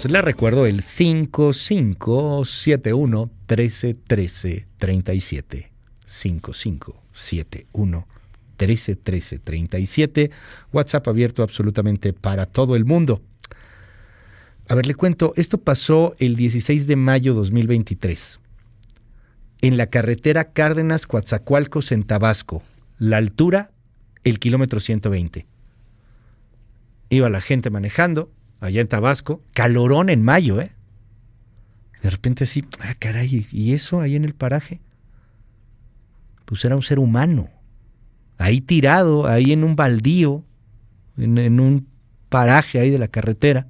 llamados. Les recuerdo el 5571 1313 37. 5571 1313 37. WhatsApp abierto absolutamente para todo el mundo. A ver, le cuento, esto pasó el 16 de mayo 2023. En la carretera Cárdenas-Coatzacoalcos en Tabasco. La altura, el kilómetro 120. Iba la gente manejando, allá en Tabasco, calorón en mayo, ¿eh? De repente así, caray, ¿y eso ahí en el paraje? Pues era un ser humano, ahí tirado, ahí en un baldío, en un paraje ahí de la carretera.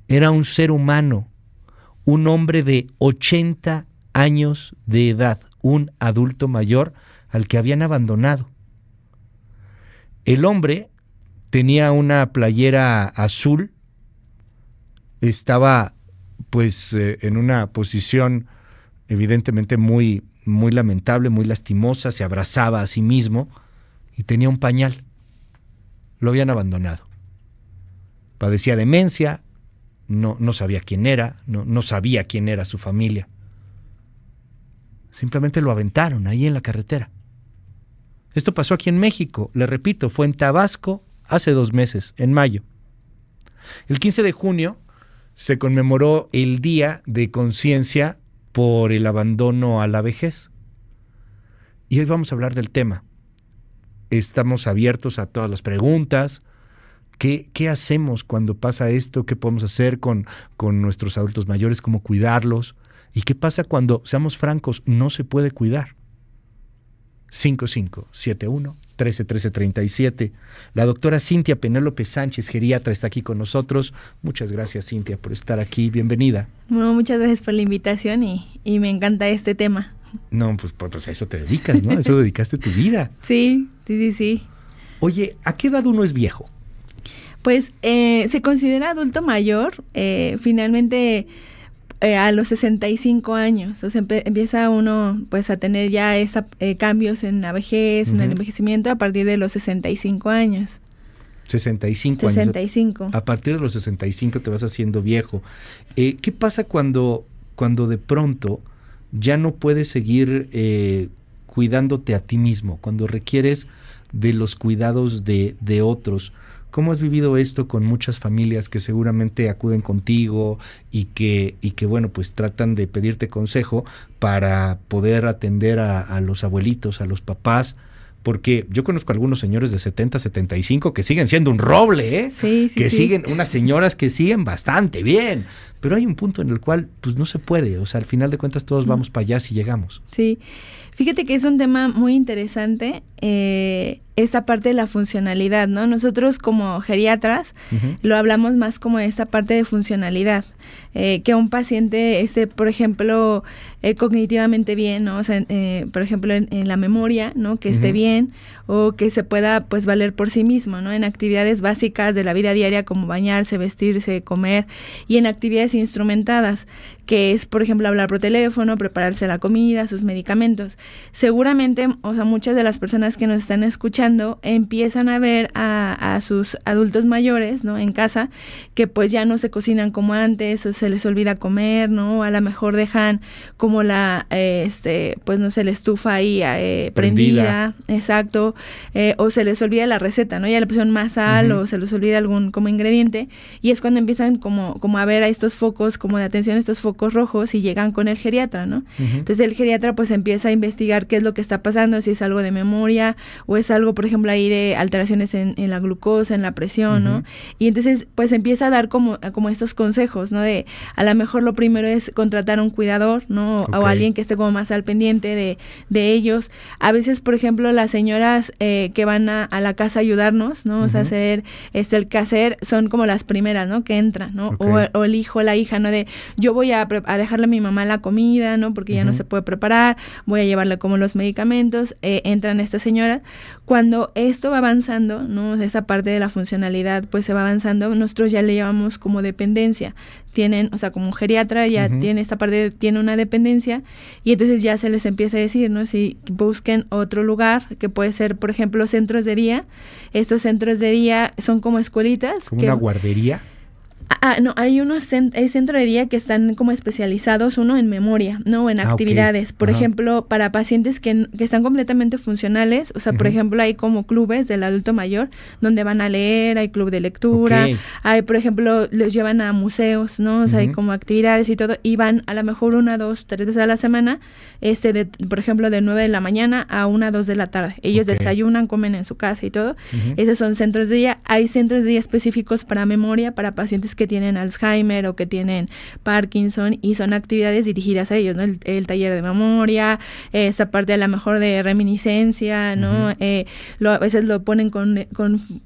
Era un ser humano, un hombre de 80 años de edad, un adulto mayor al que habían abandonado. El hombre tenía una playera azul, estaba pues en una posición evidentemente muy, muy lamentable, muy lastimosa, se abrazaba a sí mismo y tenía un pañal. Lo habían abandonado. Padecía demencia, no sabía quién era, no sabía quién era su familia. Simplemente lo aventaron ahí en la carretera. Esto pasó aquí en México, le repito, fue en Tabasco hace 2 meses, en mayo. El 15 de junio se conmemoró el Día de Conciencia por el Abandono a la Vejez. Y hoy vamos a hablar del tema. Estamos abiertos a todas las preguntas. ¿Qué hacemos cuando pasa esto? ¿Qué podemos hacer con nuestros adultos mayores? ¿Cómo cuidarlos? ¿Y qué pasa cuando, seamos francos, no se puede cuidar? 5571 131337. La doctora Cintia Penélope Sánchez, geriatra, está aquí con nosotros. Muchas gracias, Cintia, por estar aquí. Bienvenida. Bueno, muchas gracias por la invitación y me encanta este tema. No, pues a eso te dedicas, ¿no? A eso dedicaste tu vida. Sí. Oye, ¿a qué edad uno es viejo? Pues se considera adulto mayor, finalmente a los 65 años. O sea, empieza uno pues a tener ya cambios en la vejez, en el envejecimiento a partir de los 65 años. 65 años. 65. A partir de los 65 te vas haciendo viejo. ¿Qué pasa cuando de pronto ya no puedes seguir cuidándote a ti mismo, cuando requieres de los cuidados de otros? ¿Cómo has vivido esto con muchas familias que seguramente acuden contigo y que bueno, pues tratan de pedirte consejo para poder atender a los abuelitos, a los papás? Porque yo conozco algunos señores de 70, 75 que siguen siendo un roble, ¿eh? Sí. Siguen, unas señoras que siguen bastante bien, pero hay un punto en el cual pues no se puede, o sea, al final de cuentas todos vamos para allá si llegamos. Sí, fíjate que es un tema muy interesante, esta parte de la funcionalidad, ¿no? Nosotros como geriatras lo hablamos más como esta parte de funcionalidad, que un paciente esté, por ejemplo, cognitivamente bien, ¿no? O sea, por ejemplo, en la memoria, ¿no? Que esté bien o que se pueda, pues, valer por sí mismo, ¿no? En actividades básicas de la vida diaria como bañarse, vestirse, comer, y en actividades instrumentadas, que es, por ejemplo, hablar por teléfono, prepararse la comida, sus medicamentos. Seguramente, o sea, muchas de las personas que nos están escuchando empiezan a ver a sus adultos mayores, ¿no? En casa, que pues ya no se cocinan como antes, o se les olvida comer, ¿no? A lo mejor dejan como pues no sé, la estufa ahí prendida, exacto, o se les olvida la receta, ¿no? Ya le pusieron más sal o se les olvida algún como ingrediente, y es cuando empiezan como a ver a estos focos, como de atención, estos focos rojos, y llegan con el geriatra, ¿no? Entonces el geriatra pues empieza a investigar qué es lo que está pasando, si es algo de memoria o es algo, por ejemplo, ahí de alteraciones en la glucosa, en la presión, ¿no? Y entonces pues empieza a dar como estos consejos, ¿no? De a lo mejor lo primero es contratar a un cuidador, ¿no? Okay. O alguien que esté como más al pendiente de ellos. A veces, por ejemplo, las señoras que van a la casa a ayudarnos, ¿no? O sea, hacer el quehacer, son como las primeras, ¿no? Que entran, ¿no? Okay. O el hijo, la hija, ¿no? De yo voy a dejarle a mi mamá la comida, ¿no? Porque ya no se puede preparar, voy a llevarle como los medicamentos, entran estas señoras. Cuando esto va avanzando, ¿no? Esa parte de la funcionalidad pues se va avanzando, nosotros ya le llamamos como dependencia. Tienen, o sea, como un geriatra ya tiene esta parte, tiene una dependencia, y entonces ya se les empieza a decir, ¿no? Si busquen otro lugar, que puede ser, por ejemplo, centros de día. Estos centros de día son como escuelitas. ¿Como una guardería? No, hay hay centro de día que están como especializados, uno en memoria, ¿no? En actividades. Okay. Por ejemplo, para pacientes que están completamente funcionales, o sea, por ejemplo, hay como clubes del adulto mayor donde van a leer, hay club de lectura, hay, por ejemplo, los llevan a museos, ¿no? O sea, hay como actividades y todo, y van a lo mejor 1, 2, 3 veces a la semana, por ejemplo, de 9 de la mañana a 1, 2 de la tarde. Ellos desayunan, comen en su casa y todo. Esos son centros de día. Hay centros de día específicos para memoria, para pacientes que tienen Alzheimer o que tienen Parkinson, y son actividades dirigidas a ellos, ¿no? El taller de memoria, esa parte a lo mejor de reminiscencia, ¿no? A veces lo ponen con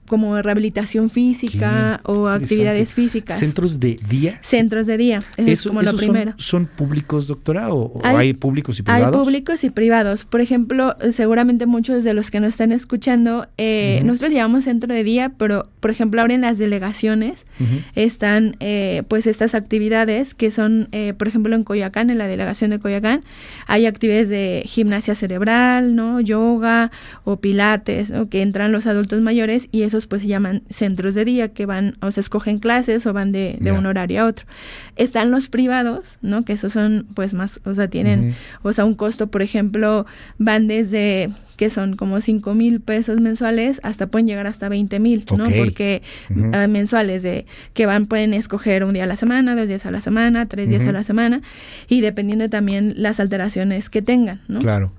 como rehabilitación física o actividades físicas. ¿Centros de día? Centros de día, eso es como lo primero. ¿Son públicos, doctora, o hay públicos y privados? Hay públicos y privados. Por ejemplo, seguramente muchos de los que nos están escuchando, nosotros llamamos centro de día, pero por ejemplo ahora en las delegaciones están pues estas actividades que son, por ejemplo en Coyoacán, en la delegación de Coyoacán, hay actividades de gimnasia cerebral, ¿no? Yoga o pilates, ¿no? Que entran los adultos mayores, y esos pues se llaman centros de día, que van, o sea, escogen clases o van de un horario a otro. Están los privados, ¿no? Que esos son pues más, o sea, tienen, o sea, un costo, por ejemplo, van desde que son como 5,000 pesos mensuales, hasta pueden llegar hasta 20,000, ¿no? Porque mensuales pueden escoger un día a la semana, 2 días a la semana, 3 días a la semana, y dependiendo también las alteraciones que tengan, ¿no? Claro.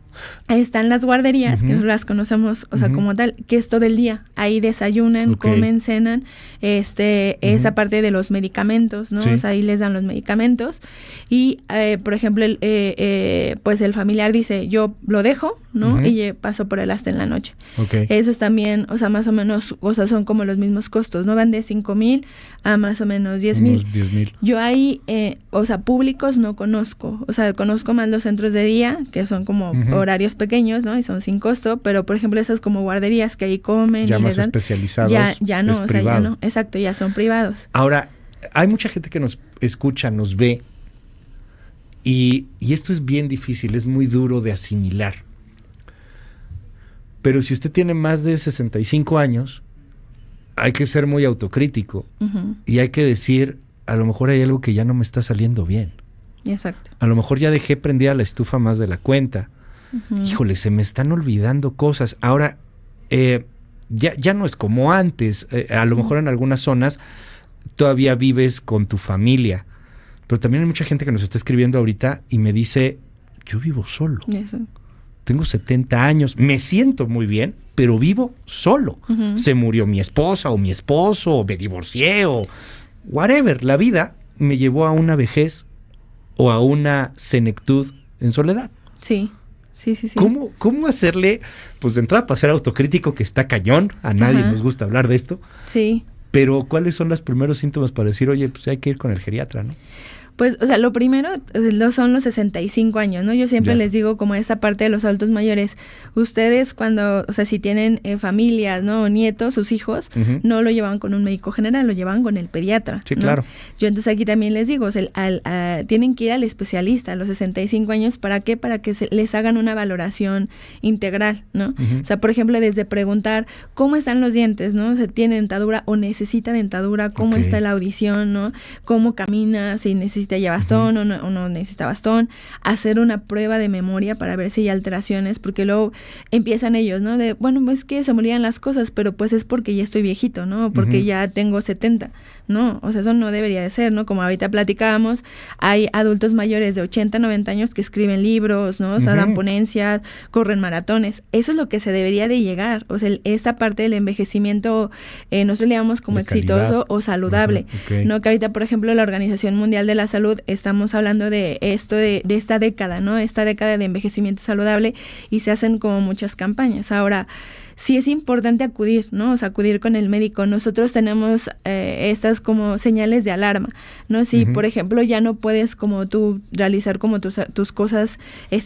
Ahí están las guarderías, que las conocemos, o sea, como tal, que es todo el día. Ahí desayunan, comen, cenan, esa parte de los medicamentos, ¿no? Sí. O sea, ahí les dan los medicamentos. Y, por ejemplo, pues el familiar dice, yo lo dejo, ¿no? Y paso por él hasta en la noche. Eso es también, o sea, más o menos, o sea, son como los mismos costos, ¿no? Van de 5,000 a más o menos 10,000. 10,000. Yo ahí, o sea, públicos no conozco. O sea, conozco más los centros de día, que son como horarios pequeños, ¿no? Y son sin costo, pero por ejemplo esas como guarderías que ahí comen ya y más especializados, ya no, o sea, ya no, exacto, ya son privados. Ahora, hay mucha gente que nos escucha, nos ve, y esto es bien difícil, es muy duro de asimilar. Pero si usted tiene más de 65 años, hay que ser muy autocrítico y hay que decir, a lo mejor hay algo que ya no me está saliendo bien. Exacto. A lo mejor ya dejé prendida la estufa más de la cuenta. Híjole, se me están olvidando cosas. Ahora, ya no es como antes. A lo mejor en algunas zonas todavía vives con tu familia. Pero también hay mucha gente que nos está escribiendo ahorita y me dice, yo vivo solo. Eso. Tengo 70 años, me siento muy bien, pero vivo solo. Se murió mi esposa o mi esposo, o me divorcié, o whatever. La vida me llevó a una vejez o a una senectud en soledad. Sí. Sí. ¿Cómo hacerle? Pues de entrada, para ser autocrítico, que está cañón, a nadie nos gusta hablar de esto. Sí. Pero ¿cuáles son los primeros síntomas para decir, oye, pues hay que ir con el geriatra, ¿no? Pues, o sea, lo primero son los 65 años, ¿no? Yo siempre les digo como esa parte de los adultos mayores, ustedes cuando, o sea, si tienen familias, ¿no? O nietos, sus hijos, no lo llevan con un médico general, lo llevan con el pediatra. Sí, ¿no? claro. Yo entonces aquí también les digo, o sea, tienen que ir al especialista a los 65 años, ¿para qué? Para que les hagan una valoración integral, ¿no? O sea, por ejemplo, desde preguntar cómo están los dientes, ¿no? O sea, ¿tiene dentadura o necesita dentadura? ¿Cómo está la audición, ¿no? ¿Cómo camina? Si necesita ya bastón o no necesita bastón, hacer una prueba de memoria para ver si hay alteraciones, porque luego empiezan ellos, ¿no? De, bueno, pues que se me olvidan las cosas, pero pues es porque ya estoy viejito, ¿no? Porque ya tengo 70, ¿no? O sea, eso no debería de ser, ¿no? Como ahorita platicábamos, hay adultos mayores de 80, 90 años que escriben libros, ¿no? O sea, dan ponencias, corren maratones. Eso es lo que se debería de llegar. O sea, esta parte del envejecimiento, nosotros le llamamos como exitoso o saludable, ¿no? Que ahorita, por ejemplo, la Organización Mundial de la Salud, estamos hablando de esto, de esta década, ¿no? Esta década de envejecimiento saludable, y se hacen como muchas campañas. Ahora, sí es importante acudir, ¿no? O sea, acudir con el médico. Nosotros tenemos estas como señales de alarma, ¿no? Si, por ejemplo, ya no puedes como tú realizar como tus cosas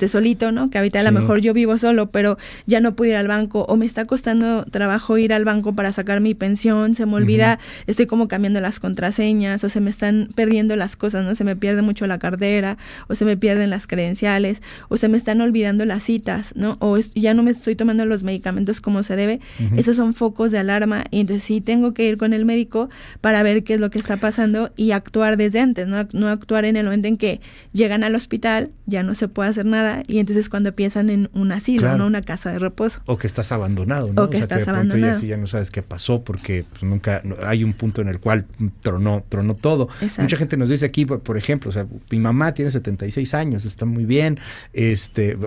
solito, ¿no? Que ahorita a lo mejor yo vivo solo, pero ya no puedo ir al banco, o me está costando trabajo ir al banco para sacar mi pensión, se me olvida, estoy como cambiando las contraseñas, o se me están perdiendo las cosas, ¿no? Se me pierde mucho la cartera, o se me pierden las credenciales, o se me están olvidando las citas, ¿no? O ya no me estoy tomando los medicamentos como se debe, esos son focos de alarma y entonces sí tengo que ir con el médico para ver qué es lo que está pasando y actuar desde antes, no actuar en el momento en que llegan al hospital, ya no se puede hacer nada y entonces cuando piensan en un asilo, no una casa de reposo. O que estás abandonado, ¿no? O que estás de abandonado. Ya no sabes qué pasó porque pues, nunca hay un punto en el cual tronó todo. Exacto. Mucha gente nos dice aquí, por ejemplo, o sea, mi mamá tiene 76 años, está muy bien,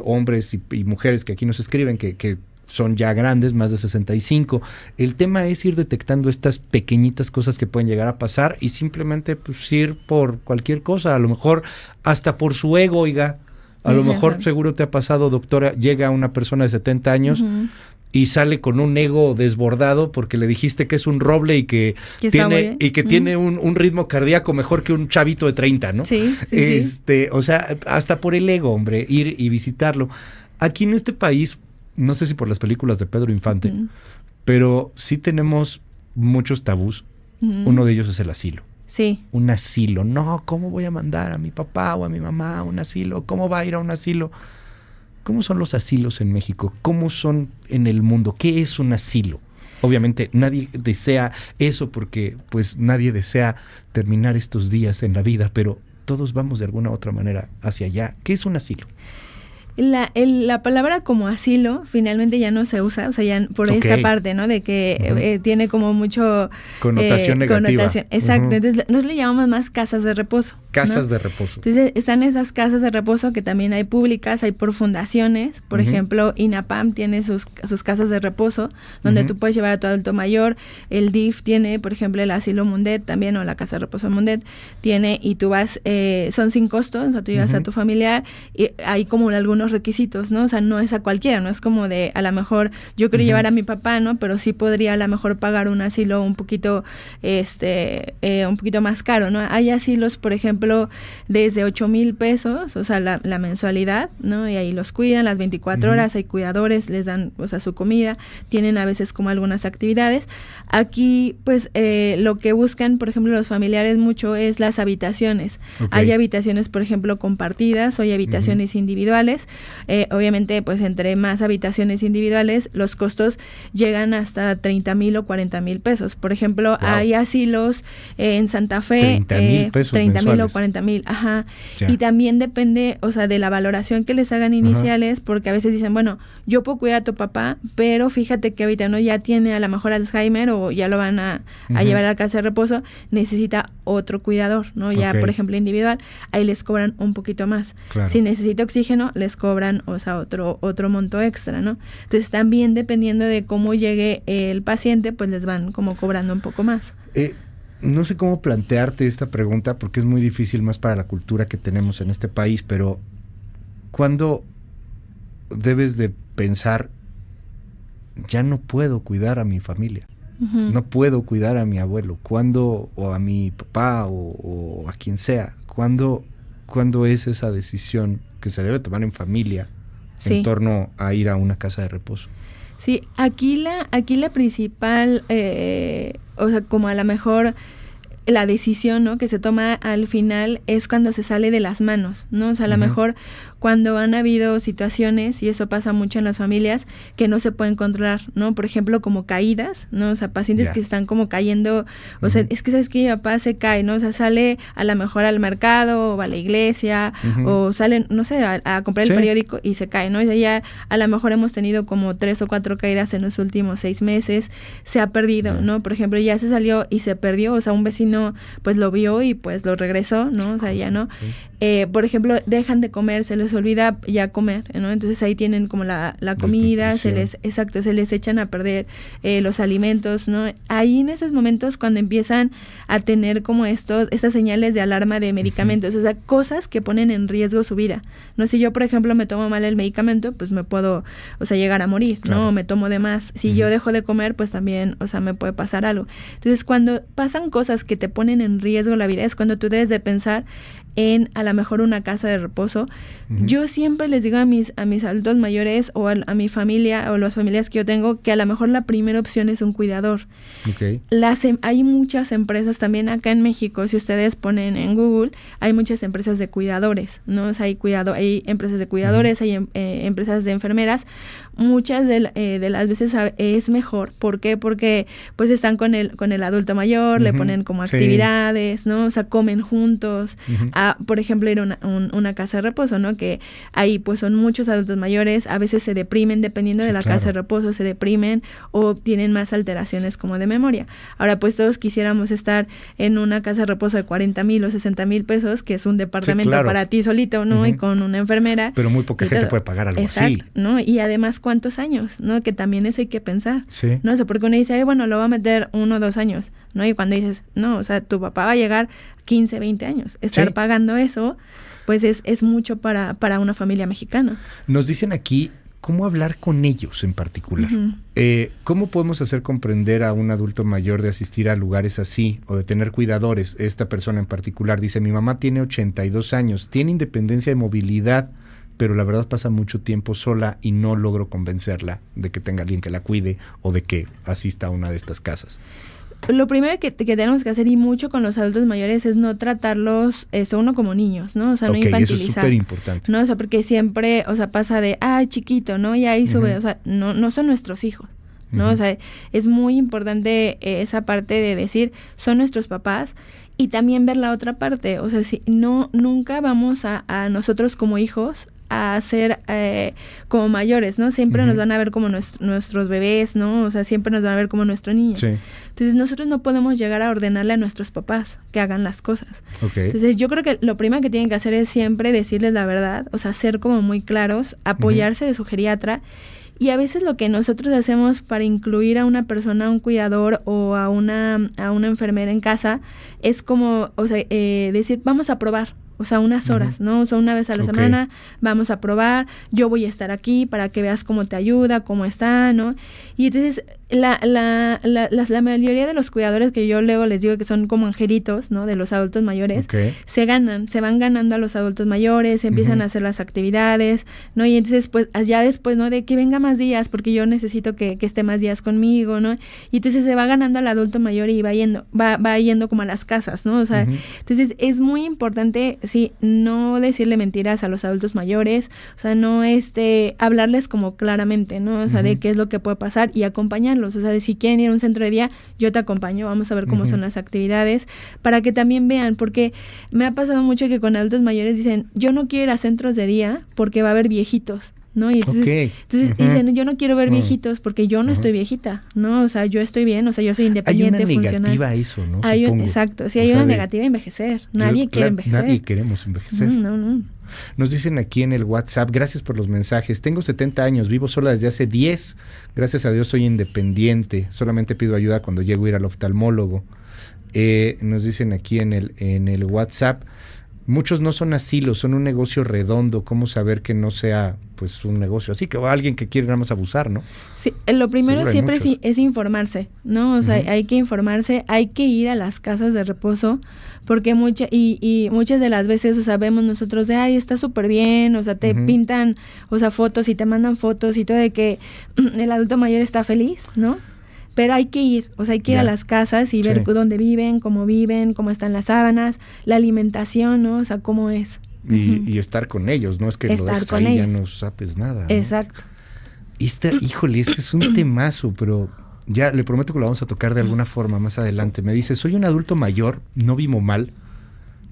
hombres y mujeres que aquí nos escriben que son ya grandes, más de 65. El tema es ir detectando estas pequeñitas cosas que pueden llegar a pasar y simplemente pues ir por cualquier cosa, a lo mejor hasta por su ego, oiga. A lo mejor seguro te ha pasado, doctora, llega una persona de 70 años y sale con un ego desbordado porque le dijiste que es un roble y que tiene un ritmo cardíaco mejor que un chavito de 30, ¿no? Sí. O sea, hasta por el ego, hombre, ir y visitarlo. Aquí en este país, no sé si por las películas de Pedro Infante, pero sí tenemos muchos tabús. Uno de ellos es el asilo. Sí. Un asilo. No, ¿cómo voy a mandar a mi papá o a mi mamá a un asilo? ¿Cómo va a ir a un asilo? ¿Cómo son los asilos en México? ¿Cómo son en el mundo? ¿Qué es un asilo? Obviamente nadie desea eso porque pues nadie desea terminar estos días en la vida, pero todos vamos de alguna u otra manera hacia allá. ¿Qué es un asilo? La palabra como asilo finalmente ya no se usa, o sea, ya por esta parte, ¿no? De que tiene como mucho... Connotación negativa. Exacto, entonces nosotros le llamamos más casas de reposo. Casas de reposo. Entonces están esas casas de reposo que también hay públicas, hay por fundaciones, por ejemplo, INAPAM tiene sus casas de reposo, donde tú puedes llevar a tu adulto mayor, el DIF tiene, por ejemplo, el asilo Mundet también, o la casa de reposo Mundet, tiene, y tú vas, son sin costo, o sea, tú llevas a tu familiar, y hay como algunos requisitos, ¿no? O sea, no es a cualquiera, no es como de, a lo mejor, yo quiero llevar a mi papá, ¿no? Pero sí podría a lo mejor pagar un asilo un poquito más caro, ¿no? Hay asilos, por ejemplo, desde 8,000 pesos, o sea, la mensualidad, ¿no? Y ahí los cuidan las 24 horas, hay cuidadores, les dan, o sea, su comida, tienen a veces como algunas actividades. Aquí, pues, lo que buscan, por ejemplo, los familiares mucho es las habitaciones. Hay habitaciones, por ejemplo, compartidas, o hay habitaciones individuales. Obviamente, pues, entre más habitaciones individuales, los costos llegan hasta 30,000 o 40,000 pesos. Por ejemplo, hay asilos en Santa Fe, 30,000 pesos 30,000 o 40,000, ajá. Ya. Y también depende, o sea, de la valoración que les hagan iniciales, porque a veces dicen, bueno, yo puedo cuidar a tu papá, pero fíjate que ahorita no ya tiene a lo mejor Alzheimer o ya lo van a llevar a la casa de reposo, necesita otro cuidador, ¿no? Ya, por ejemplo, individual, ahí les cobran un poquito más. Claro. Si necesita oxígeno, les cobran, o sea, otro monto extra, ¿no? Entonces, también dependiendo de cómo llegue el paciente, pues les van como cobrando un poco más. No sé cómo plantearte esta pregunta porque es muy difícil más para la cultura que tenemos en este país, pero ¿cuándo debes de pensar, ya no puedo cuidar a mi familia? No puedo cuidar a mi abuelo. ¿Cuándo? O a mi papá o a quien sea. ¿Cuándo es esa decisión que se debe tomar en familia en torno a ir a una casa de reposo? Sí, aquí la principal, o sea, como a lo mejor la decisión, ¿no?, que se toma al final es cuando se sale de las manos, ¿no? O sea, a lo mejor cuando han habido situaciones, y eso pasa mucho en las familias, que no se pueden controlar, ¿no? Por ejemplo, como caídas, ¿no? O sea, pacientes que están como cayendo, o sea, es que sabes que mi papá se cae, ¿no? O sea, sale a lo mejor al mercado, o va a la iglesia, o salen, no sé, a comprar el periódico y se cae, ¿no? Ya a lo mejor hemos tenido como 3 o 4 caídas en los últimos 6 meses, se ha perdido, ¿no? Por ejemplo, ya se salió y se perdió, o sea, un vecino pues lo vio y pues lo regresó, ¿no? O sea, ya no. Por ejemplo, dejan de comer, se les olvida ya comer, ¿no? Entonces ahí tienen como la comida, se les echan a perder los alimentos, ¿no? Ahí en esos momentos cuando empiezan a tener como estas señales de alarma de medicamentos, o sea, cosas que ponen en riesgo su vida, ¿no? Si yo, por ejemplo, me tomo mal el medicamento, pues me puedo, o sea, llegar a morir, ¿no? O me tomo de más. Si yo dejo de comer, pues también, o sea, me puede pasar algo. Entonces, cuando pasan cosas que te ponen en riesgo la vida, es cuando tú debes de pensar en a lo mejor una casa de reposo. Yo siempre les digo a mis adultos mayores o a mi familia o las familias que yo tengo que a lo mejor la primera opción es un cuidador. Hay muchas empresas también acá en México, si ustedes ponen en Google, hay muchas empresas de cuidadores, ¿no? O sea, hay empresas de cuidadores, hay empresas de enfermeras. muchas de las veces es mejor. ¿Por qué? Porque pues están con el adulto mayor, le ponen como actividades, ¿no? O sea, comen juntos. Por ejemplo, ir a una casa de reposo, ¿no? Que ahí pues son muchos adultos mayores, a veces se deprimen, dependiendo de la casa de reposo, se deprimen o tienen más alteraciones como de memoria. Ahora, pues todos quisiéramos estar en una casa de reposo de 40,000 o 60,000 pesos, que es un departamento para ti solito, ¿no? Y con una enfermera. Pero muy poca gente puede pagar algo así. ¿No? Y además, ¿cuántos años? ¿No? Que también eso hay que pensar. ¿No? O sea, porque uno dice, bueno, lo va a meter 1 o 2 años, ¿no? Y cuando dices, no, o sea, tu papá va a llegar 15, 20 años. Estar pagando eso, pues es mucho para una familia mexicana. Nos dicen aquí, ¿cómo hablar con ellos en particular? ¿Cómo podemos hacer comprender a un adulto mayor de asistir a lugares así o de tener cuidadores? Esta persona en particular dice, mi mamá tiene 82 años, tiene independencia de movilidad, pero la verdad pasa mucho tiempo sola y no logro convencerla de que tenga alguien que la cuide o de que asista a una de estas casas. Lo primero que tenemos que hacer, y mucho con los adultos mayores, es no tratarlos uno como niños, ¿no? O sea, no infantilizar. Eso es súper importante. No, o sea, porque siempre, o sea, pasa de, chiquito, ¿no? Y ahí sube, o sea, no son nuestros hijos, ¿no? O sea, es muy importante esa parte de decir, son nuestros papás, y también ver la otra parte. O sea, si nunca vamos a nosotros como hijos a ser como mayores, ¿no? Siempre nos van a ver como nuestros bebés, ¿no? O sea, siempre nos van a ver como nuestro niño. Entonces, nosotros no podemos llegar a ordenarle a nuestros papás que hagan las cosas. Entonces, yo creo que lo primero que tienen que hacer es siempre decirles la verdad, o sea, ser como muy claros, apoyarse de su geriatra. Y a veces lo que nosotros hacemos para incluir a una persona, a un cuidador o a una enfermera en casa, es como, o sea, decir, vamos a probar. O sea, unas horas, ¿no? O sea, una vez a la semana vamos a probar, yo voy a estar aquí para que veas cómo te ayuda, cómo está, ¿no? Y entonces, la mayoría de los cuidadores que yo luego les digo que son como angelitos, ¿no? De los adultos mayores, se van ganando a los adultos mayores, empiezan a hacer las actividades, ¿no? Y entonces, pues, ya después, ¿no? De que venga más días, porque yo necesito que esté más días conmigo, ¿no? Y entonces se va ganando al adulto mayor y va yendo como a las casas, ¿no? O sea, entonces es muy importante, sí, no decirle mentiras a los adultos mayores, o sea, no hablarles como claramente, ¿no? O sea, de qué es lo que puede pasar y acompañarlos. O sea, de si quieren ir a un centro de día, yo te acompaño, vamos a ver cómo son las actividades, para que también vean, porque me ha pasado mucho que con adultos mayores dicen, yo no quiero ir a centros de día porque va a haber viejitos, ¿no? Y entonces dicen, yo no quiero ver viejitos porque yo no estoy viejita, ¿no? O sea, yo estoy bien, o sea, yo soy independiente, funcional. Hay una negativa a eso, ¿no? Exacto, sí, hay una negativa a envejecer. Nadie quiere envejecer. Nadie queremos envejecer. No. Nos dicen aquí en el WhatsApp, gracias por los mensajes, tengo 70 años, vivo sola desde hace 10, gracias a Dios soy independiente, solamente pido ayuda cuando llego a ir al oftalmólogo. Nos dicen aquí en el WhatsApp, muchos no son asilos, son un negocio redondo, ¿cómo saber que no sea pues un negocio así, que alguien que quiere nada más abusar, ¿no? Sí, lo primero siempre es informarse, ¿no? O sea, hay que informarse, hay que ir a las casas de reposo, porque muchas de las veces, o sea, vemos nosotros de, está súper bien, o sea, te pintan, o sea, fotos y te mandan fotos y todo de que el adulto mayor está feliz, ¿no? Pero hay que ir, o sea, hay que ir a las casas y ver dónde viven, cómo están las sábanas, la alimentación, ¿no? O sea, cómo es. Y estar con ellos, no es que lo dejes ahí y ya no sabes nada, ¿no? Exacto. Híjole, este es un temazo, pero ya le prometo que lo vamos a tocar de alguna forma más adelante. Me dice, soy un adulto mayor, no vivo mal,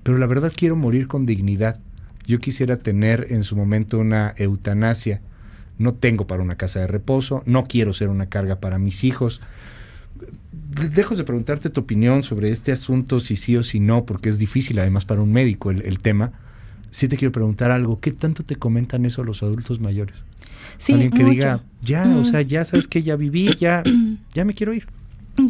pero la verdad quiero morir con dignidad. Yo quisiera tener en su momento una eutanasia. No tengo para una casa de reposo, no quiero ser una carga para mis hijos. Dejo de preguntarte tu opinión sobre este asunto, si sí o si no, porque es difícil además para un médico el tema. Sí te quiero preguntar algo, ¿qué tanto te comentan eso los adultos mayores? Sí, alguien que mucho. diga, o sea, ya sabes que ya viví, ya me quiero ir.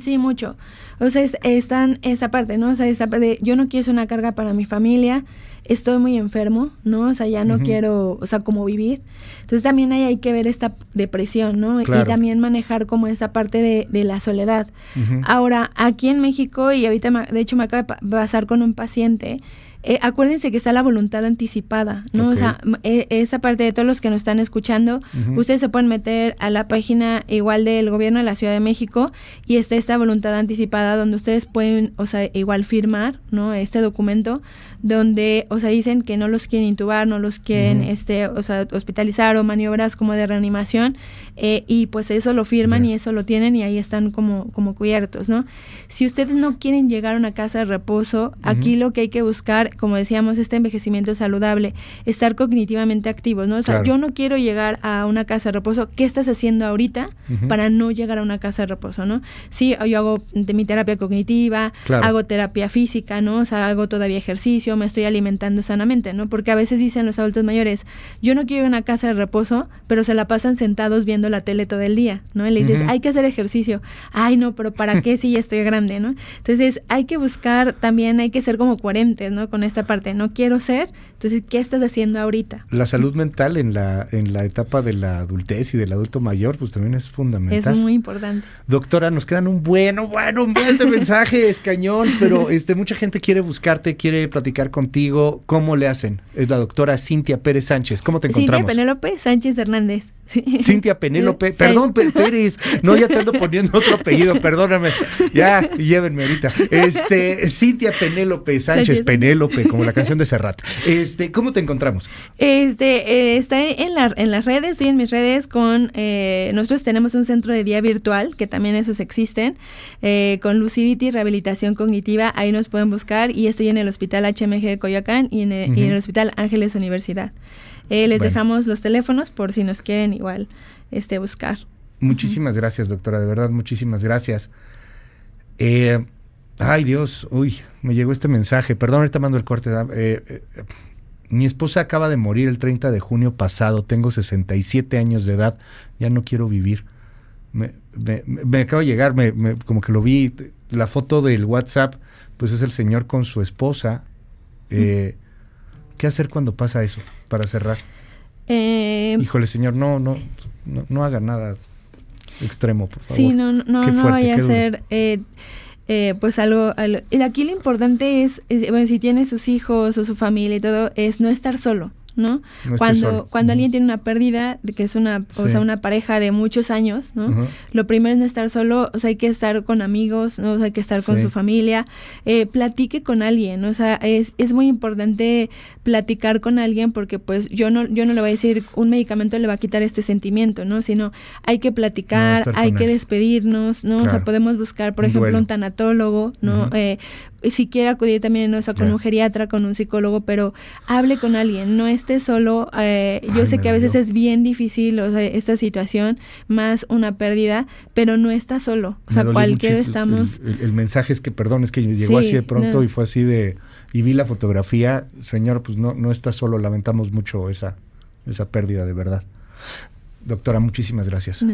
Sí, mucho. O sea, están esa parte, ¿no? O sea, esa parte de, yo no quiero ser una carga para mi familia, estoy muy enfermo, ¿no? O sea, ya no quiero, o sea, como vivir. Entonces también hay que ver esta depresión, ¿no? Claro. Y también manejar como esa parte de la soledad. Ahora, aquí en México, y ahorita de hecho me acaba de pasar con un paciente, acuérdense que está la voluntad anticipada, ¿no? Okay. O sea, esa parte de todos los que nos están escuchando, ustedes se pueden meter a la página igual del gobierno de la Ciudad de México y está esta voluntad anticipada donde ustedes pueden, o sea, igual firmar, ¿no? Este documento donde, o sea, dicen que no los quieren intubar, no los quieren, o sea, hospitalizar o maniobras como de reanimación, y pues eso lo firman y eso lo tienen y ahí están como cubiertos, ¿no? Si ustedes no quieren llegar a una casa de reposo, aquí lo que hay que buscar, como decíamos, este envejecimiento saludable, estar cognitivamente activos, ¿no? O sea, yo no quiero llegar a una casa de reposo, ¿qué estás haciendo ahorita para no llegar a una casa de reposo, ¿no? Sí, yo hago mi terapia cognitiva, hago terapia física, ¿no? O sea, hago todavía ejercicio, me estoy alimentando sanamente, ¿no? Porque a veces dicen los adultos mayores, yo no quiero ir a una casa de reposo, pero se la pasan sentados viendo la tele todo el día, ¿no? Y le dices, hay que hacer ejercicio. Ay, no, pero ¿para qué si ya estoy grande, ¿no? Entonces, hay que buscar también, hay que ser como coherentes, ¿no? Con esta parte, no quiero ser, entonces, ¿qué estás haciendo ahorita? La salud mental en la etapa de la adultez y del adulto mayor, pues también es fundamental. Es muy importante. Doctora, nos quedan un buen de mensajes, cañón, pero mucha gente quiere buscarte, quiere platicar contigo. ¿Cómo le hacen? Es la doctora Cintia Pérez Sánchez. ¿Cómo te encontramos? Cintia Penélope Sánchez Hernández. Cintia Penélope, perdón, Pérez, no, ya te ando poniendo otro apellido, perdóname, ya, llévenme ahorita. Cintia Penélope Sánchez, Penélope, como la canción de Serrat. ¿Cómo te encontramos? Está en las redes, estoy en mis redes con, nosotros tenemos un centro de día virtual, que también esos existen, con Lucidity, Rehabilitación Cognitiva, ahí nos pueden buscar, y estoy en el Hospital HMG de Coyoacán y en el Hospital Ángeles Universidad. Les dejamos los teléfonos por si nos quieren igual buscar. Muchísimas gracias, doctora, de verdad, muchísimas gracias. Ay, Dios, me llegó este mensaje, perdón, ahorita mando el corte. Mi esposa acaba de morir el 30 de junio pasado, tengo 67 años de edad, ya no quiero vivir. Me acaba de llegar, como que lo vi, la foto del WhatsApp, pues es el señor con su esposa. ¿Qué hacer cuando pasa eso? Para cerrar. Híjole, señor, no haga nada extremo, por favor. Sí, no vaya a hacer pues algo. Aquí lo importante es, bueno, si tiene sus hijos o su familia y todo, es no estar solo, ¿no? Cuando alguien tiene una pérdida, que es o sea, una pareja de muchos años, ¿no? Lo primero es no estar solo, o sea, hay que estar con amigos, ¿no? O sea, hay que estar con su familia, platique con alguien, ¿no? O sea, es muy importante platicar con alguien porque pues yo no le voy a decir un medicamento le va a quitar este sentimiento, ¿no? Sino hay que platicar, hay que despedirnos, ¿no? Claro. O sea, podemos buscar, por ejemplo, un tanatólogo, ¿no? Si quiere acudir también, o sea, con un geriatra, con un psicólogo, pero hable con alguien, no esté solo. Yo sé que a veces es bien difícil, o sea, esta situación, más una pérdida, pero no está solo. O sea, cualquiera estamos... El mensaje es que, perdón, es que llegó así de pronto y fue así de... Y vi la fotografía, señor, pues no está solo, lamentamos mucho esa pérdida, de verdad. Doctora, muchísimas gracias.